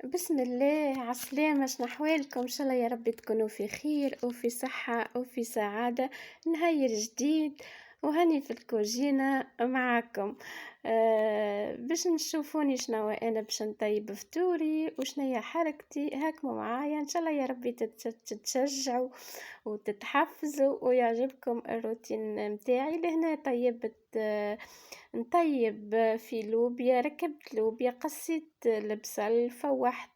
بسم الله عالسلامة، شنو أحوالكم؟ إن شاء الله يا رب تكونوا في خير وفي صحة وفي سعادة. نهار جديد وهاني في الكوجينة معاكم. باش نشوفوني شنو أنا باش نطيب فطوري وشنيا حركتي، هاكموا معايا إن شاء الله يا ربي تتشجعوا وتتحفزوا ويعجبكم الروتين متاعي. لهنا طيبت نطيب في لوبيا، ركبت لوبيا، قصيت البصل، فوحت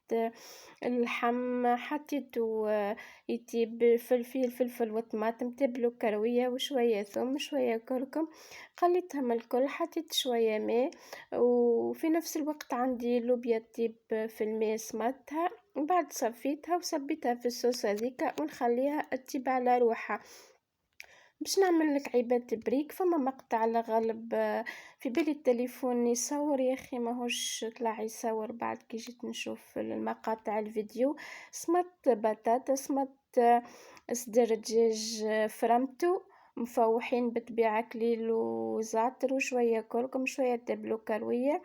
اللحم، حطيته يطيب فلفل وطماطم، تبلو كروية وشوية ثوم وشوية كركم، قليتهم الكل، حطيت شوية ماء، وفي نفس الوقت عندي لوبيا تطيب في الماء، سمطتها ومن بعد صفيتها وصبيتها في الصوص هذيكا ونخليها تطيب على روحها. باش نعمل لك عباد بريك، فما مقطع الغالب في بالي التليفون يصور يا اخي ماهوش طلع يصور. بعد كي جيت نشوف المقاطع الفيديو، سمط بطاطا، سمط صدر دجاج، فرمته مفوحين بالطبيعة، كليل وزعتر وشوية كركم شوية تبلو كروية.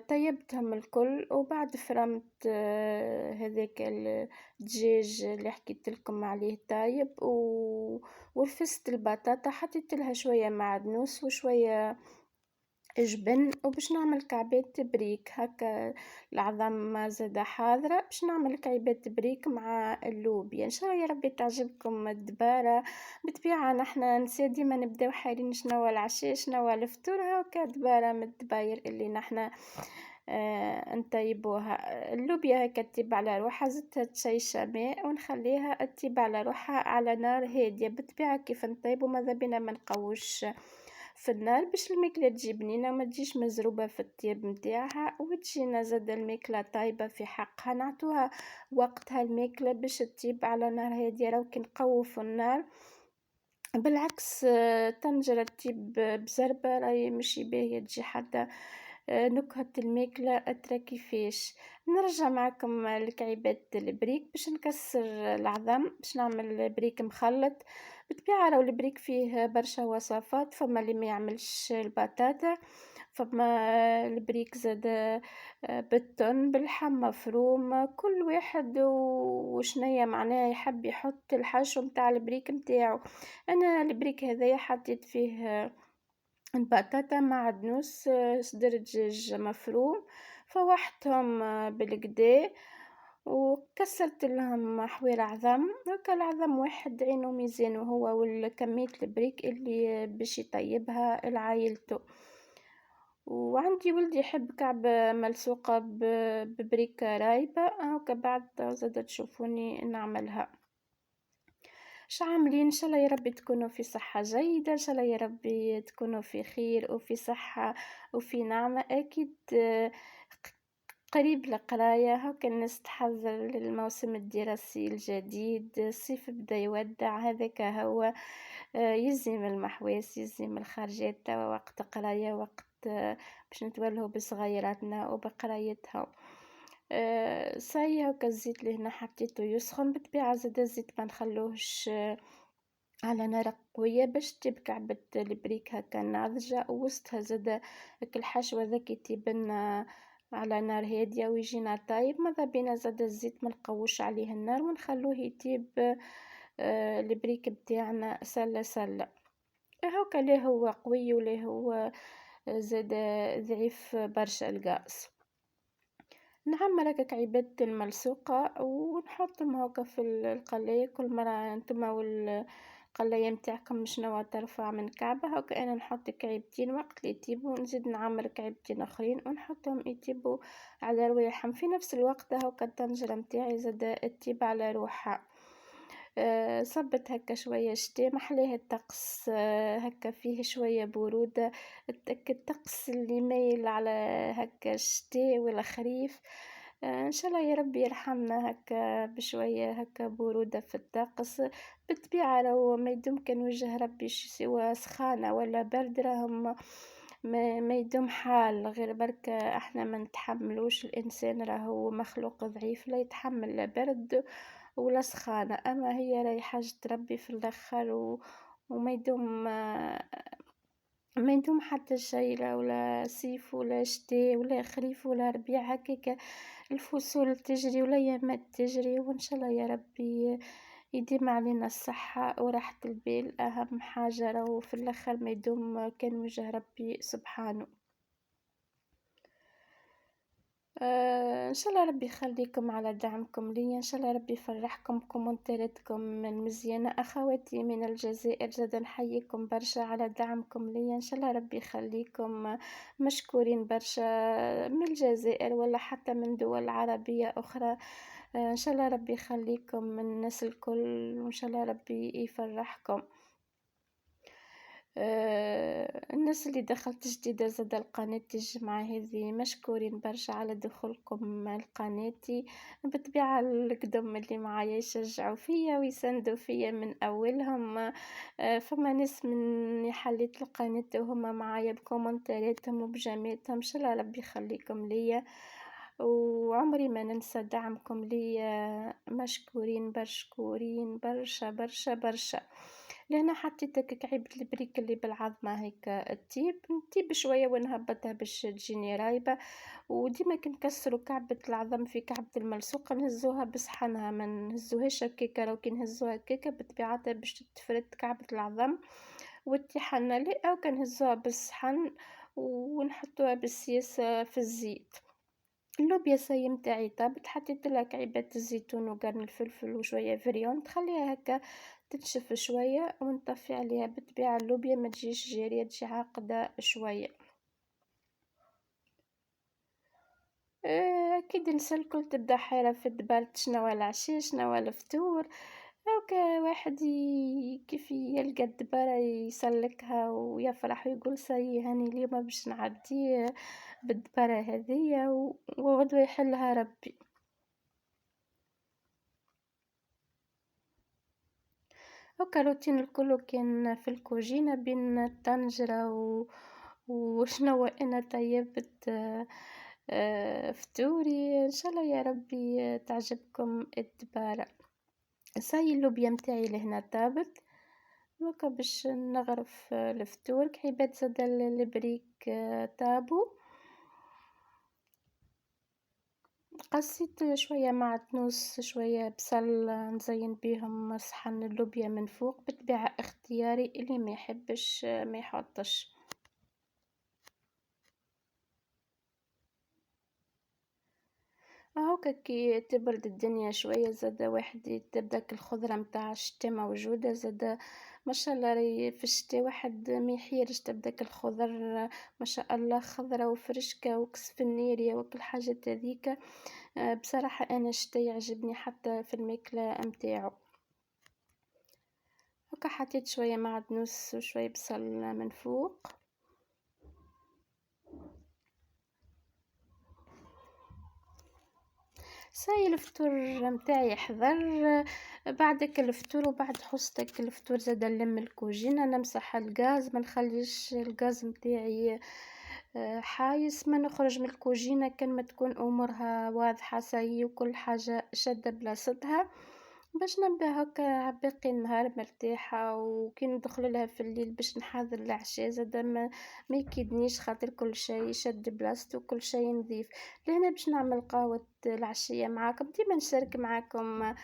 طيبتهم الكل وبعد فرمت هذاك الدجاج اللي حكيت لكم عليه طايب ورفست البطاطا، حطيت لها شوية معدنوس وشوية جبن، وباش نعمل كعبات بريك هكا. العظم زاده حاضرة باش نعمل كعبات بريك مع اللوبيا. ان شاء الله يا ربي تعجبكم الدبارة. بالطبيعة نحنا نسا ديما نبداو حالين شنو العشاء شنو الفطور، هاكا دبارة من الدباير اللي نحنا نطيبوها. اللوبيا هكا تطيب على روحها، زدتها تشيشة ماء ونخليها تطيب على روحها على نار هادية. بالطبيعة كيف نطيبو ماذا بينا ما نقوش في النار باش الماكلة تجي بنينة وما تجيش مزروبة في الطياب متاعها، وتجينا زاد الماكلة طايبة في حقها. نعطوها وقتها الماكلة باش تطيب على نار هادية، راو كي نقوو في النار بالعكس طنجرة تطيب بزربة راهي ماشي باهية، تجي حتى نكهة الماكلة أترى كيفاش. نرجع معكم لكعيبات البريك باش نكسر العظم، باش نعمل بريك مخلط. بالطبيعة راهو البريك فيه برشا وصفات، فما اللي ما يعملش البطاطا، فما البريك زادا بالتون باللحم مفروم، كل واحد وشنيا معناه يحب يحط الحشو متاع البريك متاعو. أنا البريك هذايا حطيت فيه البطاطا معدنوس، صدر دجاج مفروم، فوحتهم بالقدا وكسرت لهم حوير عظم، هكا العظم واحد عينو ميزان وهو والكمية البريك اللي باش يطيبها لعايلته. وعندي ولدي يحب كعب ملصوقة ببريك رايبة، هكا بعد زادا تشوفوني نعملها. عاملين؟ ان شاء الله يا ربي تكونوا في صحة جيدة، ان شاء الله يا ربي تكونوا في خير وفي صحة وفي نعمة. اكيد قريب القراية، هاكا الناس تحضر للموسم الدراسي الجديد، الصيف بدا يودع، هذاك هو يزم المحواس يزم الخرجات، توا وقت قراية، وقت باش نتولهو بصغيراتنا وبقرايتها. صايي هاكا الزيت اللي هنا حطيته يسخن، بالطبيعة زادا الزيت ما نخلوهش على نار قوية باش تطيب كعبة البريك هكا ناضجة، ووسطها زادا هاك الحشوة ذاك يطيبلنا على نار هادية ويجينا طايب. ماذا بينا زادا الزيت منقوش عليه النار ونخلوه يطيب البريك بتاعنا سلة سلة، هاكا لا هو قوي ولا هو زادا ضعيف برشا القاص. نعمّر هكاك عباد الملصوقة ونحطهم هاكا في القلاية، كل مرة نتوما القلاية متاعكم شنوا ترفع من كعبة، هاكا أنا نحط كعيبتين وقت اللي يطيبوا نزيد نعمّر كعيبتين آخرين ونحطهم يطيبوا على رواحهم، في نفس الوقت هاكا الطنجرة متاعي زادا تطيب على روحها. صبّت هكا شوية شتا محلاه الطقس، هكا فيه شوية برودة، الطقس اللي مايل على هكا الشتا والخريف. إن شاء الله يا ربي يرحمنا هكا بشوية هكا برودة في الطقس. بالطبيعة راهو ما يدوم كان وجه ربي سوا سخانة ولا برد، راهم ما يدوم حال، غير بركا احنا ما نتحملوش، الانسان راهو مخلوق ضعيف لا يتحمل لا برد ولا سخانة، اما هي راهي حاجة ربي في الاخر وما يدوم ما يدوم حتى شي، لا ولا صيف ولا شتاء ولا خريف ولا ربيع هكاك. الفصول تجري والأيامات تجري، وإن شاء الله يا ربي يديم علينا الصحة وراحة البال أهم حاجة، راهو في الآخر ما يدوم كان وجه ربي سبحانه. إن شاء الله ربي يخليكم على دعمكم ليا، إن شاء الله ربي يفرحكم بكومنتاراتكم المزيانة. أخواتي من الجزائر زادا نحييكم برشا على دعمكم ليا، إن شاء الله ربي يخليكم مشكورين برشا من الجزائر ولا حتى من دول عربية أخرى. إن شاء الله ربي يخليكم من الناس الكل، وإن شاء الله ربي يفرحكم. الناس اللي دخلت جديدة زادا لقناة الجمعة هذي مشكورين برشا على دخولكم لقناتي، بالطبيعة القدم اللي معايا يشجعوا فيا ويساندوا فيا من أولهم. فما ناس من اللي حليت القناة وهما معايا بكومنتاراتهم وبجاماتهم، إن شاء الله ربي يخليكم ليا، وعمري ما ننسى دعمكم ليا، مشكورين مشكورين برشا برشا برشا. لأن حطيت هكاك عيبة البريك اللي بالعظمة هيك نطيب شوية ونهبطها باش تجيني رايبة، وديما كي نكسرو كعبة العظم في كعبة الملصوقة نهزوها بصحنها، ما نهزوهاش هكاكا، راهو كي نهزوها هكاكا بطبيعتها باش تتفرد كعبة العظم وتطيحلنا، لا أو كنهزوها بالصحن ونحطوها بالسياسة في الزيت. اللوبيا ساي متاعي طابت، حطيتلها كعيبة الزيتون وقرن الفلفل وشوية فريون، تخليها هكا تنشف شوية ونطفي عليها. بالطبيعة اللوبيا ما تجيش جارية، تجي عاقدة شوية. أكيد الإنسان الكل تبدا حيرة في الدبر شنوا العشاء شنوا الفطور، هاكا واحد كيف يلقى الدبارة يسلكها ويفرح ويقول ساي هاني اليوم باش نعدي بالدبارة هذيا وغدوة يحلها ربي. هاكا روتين الكل كان في الكوجينة بين الطنجرة وشنوا أنا طيبت فطوري، إن شاء الله يا ربي تعجبكم الدبارة. صاي اللوبيا متاعي لهنا طابت، دوكا باش نغرف الفطور. كعيبات زادا البريك طابو، قصيت شوية معدنوس شوية بصل نزين بيهم صحن اللوبيا من فوق، بالطبيعة اختياري، اللي ما يحبش ما يحطش. هاكا كي تبرد الدنيا شوية زادا واحد تبداك الخضرة متاع الشتا موجودة زادا، ما شاء الله راهي في الشتا واحد ما يحيرش تبداك الخضر ما شاء الله خضرة وفرشكة وكسفنيريا وكل حاجات هذيك. بصراحة أنا الشتا يعجبني حتى في الماكلة متاعو. هاكا حطيت شوية معدنوس وشوية بصل من فوق. صاي الفطور متاعي حضر، بعدك الفطور وبعد حصتك الفطور زادا نلم الكوجينة نمسح الغاز، ما نخليش الغاز متاعي حايس، ما نخرج من الكوجينة كان ما تكون امورها واضحة صاي وكل حاجة شادة بلاصتها، باش نبدا هكا باقي النهار مرتاحة. وكي ندخل لها في الليل باش نحضر العشاء زادا ما يكيدنيش، خاطر كل شيء شد بلاصتو وكل شيء نظيف. لهنا باش نعمل قهوة العشية معاكم، ديما نشارك معاكم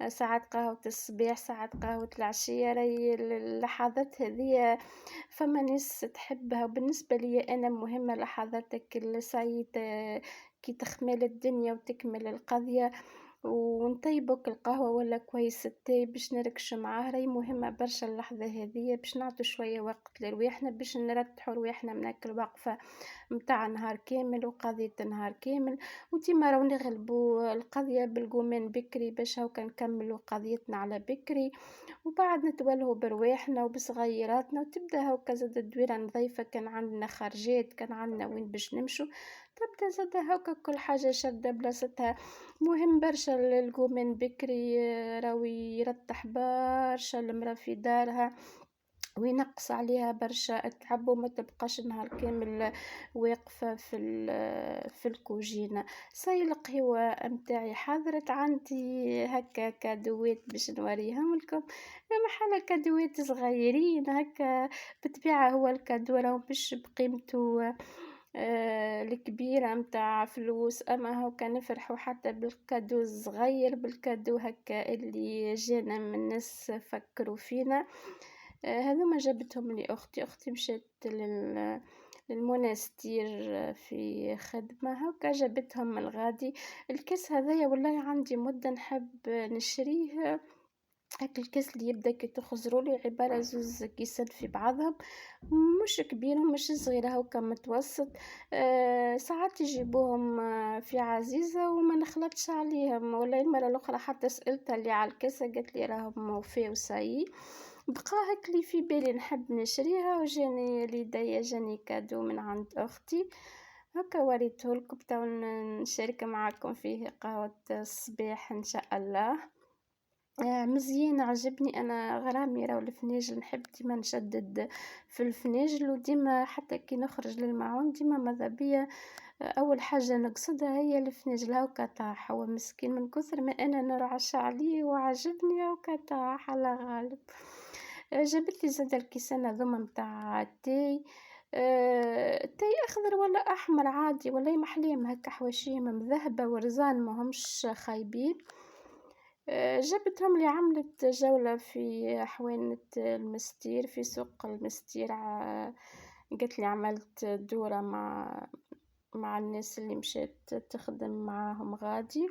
ساعات قهوة الصباح ساعات قهوة العشية، راهي اللحظات هذيا فما ناس تحبها، وبالنسبة لي أنا مهمة لحظاتك السعيدة كي تخمل الدنيا وتكمل القضية، ونطيبك القهوة ولا كويس التاي باش نركشوا معاه، راهي مهمة برشا اللحظة هذيا باش نعطوا شوية وقت لرواحنا باش نرتاحوا رواحنا من هاك الوقفة متاع نهار كامل وقضية نهار كامل. وديما راهو نغلبوا القضية بالقومان بكري باش هاكا نكملوا قضيتنا على بكري، وبعد نتولهوا برواحنا وبصغيراتنا، وتبدا هاكا زاد الدويرة نظيفة، كان عندنا خرجات كان عندنا وين باش نمشوا تبدا زاد هاكا كل حاجة شادة بلاصتها. مهم برشا القومان بكري، راهو يرتاح برشا المرا في دارها وينقص عليها برشا تعب، وما تبقاش نهار كامل واقفة في الكوجينة. صاي القهوة متاعي حضرت عندي هكا كادوات باش نوريهم لكم، محل كادوات صغيرين هكا، بالطبيعة هو الكادو راهو مش بقيمته الكبيرة متاع فلوس، أما هاكا نفرحوا حتى بالكادو الصغير، بالكادو هاكا اللي جانا من ناس فكروا فينا. هاذوما جابتهم لي أختي، أختي مشات للمونستير في خدمة هاكا جابتهم من الغادي. الكاس هذايا والله عندي مدة نحب نشريه، هاك الكاس اللي يبدا كي تخزرولي عبارة زوز كيسان في بعضهم، مش كبير ومش صغير هاكا متوسط. ساعات يجيبوهم في عزيزة وما نخلطش عليهم، ولا المرة الأخرى حتى سألتها اللي على الكاسة قالت لي راهم وفاء وصايي. بقى هاك اللي في بالي نحب نشريها، وجاني ليديا جاني كادو من عند أختي، هاكا وريتهولكم تو نشارك معاكم فيه قهوة الصباح إن شاء الله. مزيان عجبني، أنا غرامي راهو الفناجل نحب ديما نشدد في الفناجل، وديما حتى كي نخرج للماعون ديما ماذا بيا أول حاجة نقصدها هي الفناجل، هاكا طاح هو مسكين من كثر ما أنا نرعش عليه وعجبني هاكا طاح الله غالب. جابتلي زادا الكيسان هاذوما متاع التاي، التاي أخضر ولا أحمر عادي والله محليهم هاكا حواشيهم مذهبة ورزان ماهمش خايبين. جابتهم لي، عملت جولة في حوانت المستير في سوق المستير، قالت لي عملت دورة مع الناس اللي مشيت تخدم معاهم غادي،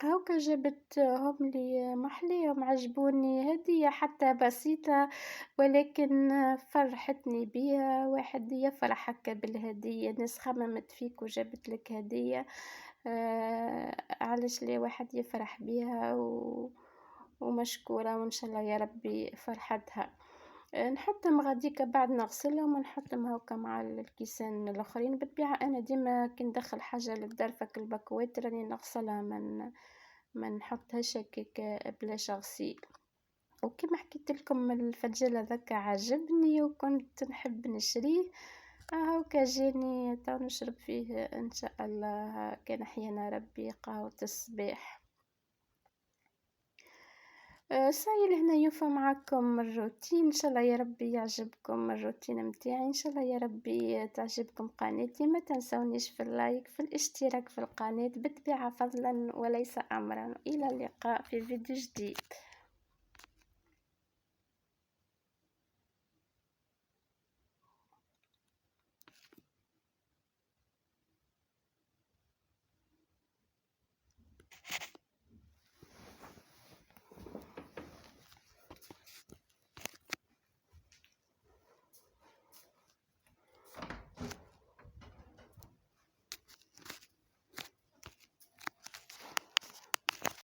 هاكا جابتهم لي محليهم عجبوني، هدية حتى بسيطة ولكن فرحتني بيها. واحد يفرح هكا بالهدية، ناس خممت فيك وجابت لك هدية، علاش لي واحد يفرح بيها ومشكورة وإن شاء الله يا ربي فرحتها. نحطهم غاديكا بعد نغسلهم ونحطهم هاكا مع الكيسان الآخرين. بالطبيعة أنا ديما كي ندخل حاجة للدار فك الباكوات راني نغسلها، ما نحطهاش هكاكا بلاش غسيل. وكما حكيت لكم الفجل هذاك عجبني وكنت نحب نشريه، هاكا جاني تو نشرب فيه ان شاء الله كان احيانا ربي قهوة الصباح. سعي لهنا يوفى معكم الروتين، ان شاء الله يا ربي يعجبكم الروتين متاعي، ان شاء الله يا ربي تعجبكم قناتي. ما تنسونيش في اللايك في الاشتراك في القناة، بالطبيعة فضلا وليس امرا. الى اللقاء في فيديو جديد.